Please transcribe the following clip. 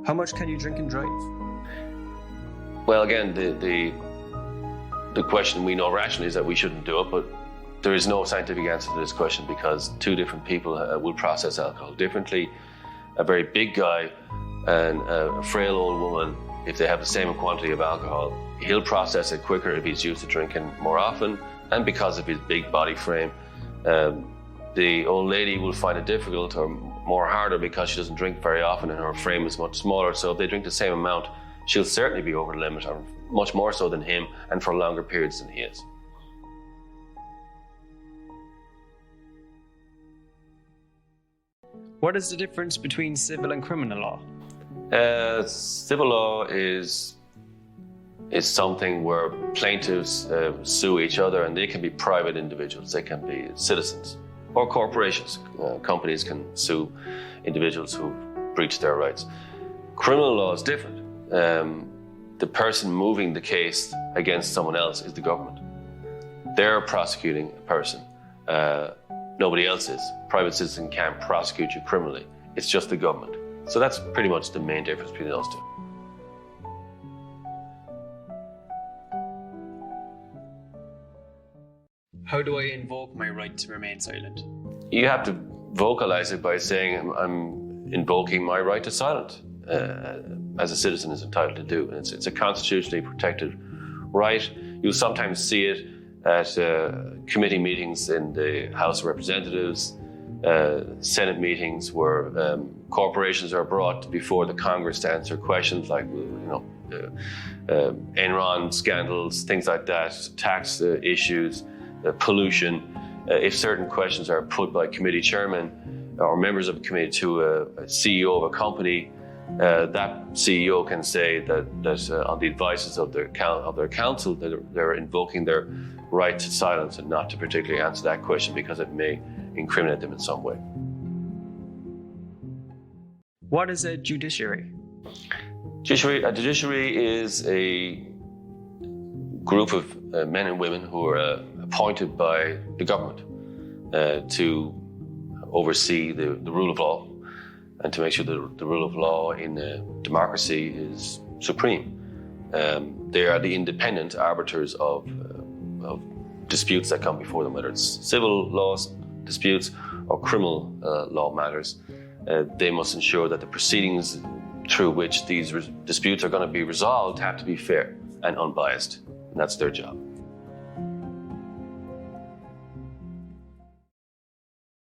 How much can you drink and drive? Well, again, the question we know rationally is that we shouldn't do it, but there is no scientific answer to this question because two different people will process alcohol differently. A very big guy and a frail old woman, if they have the same quantity of alcohol, he'll process it quicker if he's used to drinking more often, and because of his big body frame. The old lady will find it difficult or more harder because she doesn't drink very often and her frame is much smaller. So if they drink the same amount, she'll certainly be over the limit, or much more so than him, and for longer periods than he is. What is the difference between civil and criminal law? Civil law is something where plaintiffs sue each other, and they can be private individuals, they can be citizens or corporations. Companies can sue individuals who breach their rights. Criminal law is different. The person moving the case against someone else is the government. They're prosecuting a person. Nobody else is. Private citizen can't prosecute you criminally. It's just the government. So that's pretty much the main difference between those two. How do I invoke my right to remain silent? You have to vocalize it by saying, I'm invoking my right to silence, as a citizen is entitled to do. And it's a constitutionally protected right. You'll sometimes see it at committee meetings in the House of Representatives, Senate meetings where corporations are brought before the Congress to answer questions like, Enron scandals, things like that, tax issues, pollution. If certain questions are put by committee chairmen or members of a committee to a CEO of a company, that CEO can say that on the advices of their counsel, that they're invoking their right to silence and not to particularly answer that question because it may incriminate them in some way. What is a judiciary? A judiciary is a group of men and women who are appointed by the government to oversee the rule of law and to make sure that the rule of law in a democracy is supreme. They are the independent arbiters of disputes that come before them, whether it's civil law disputes or criminal law matters. They must ensure that the proceedings through which these disputes are going to be resolved have to be fair and unbiased, and that's their job.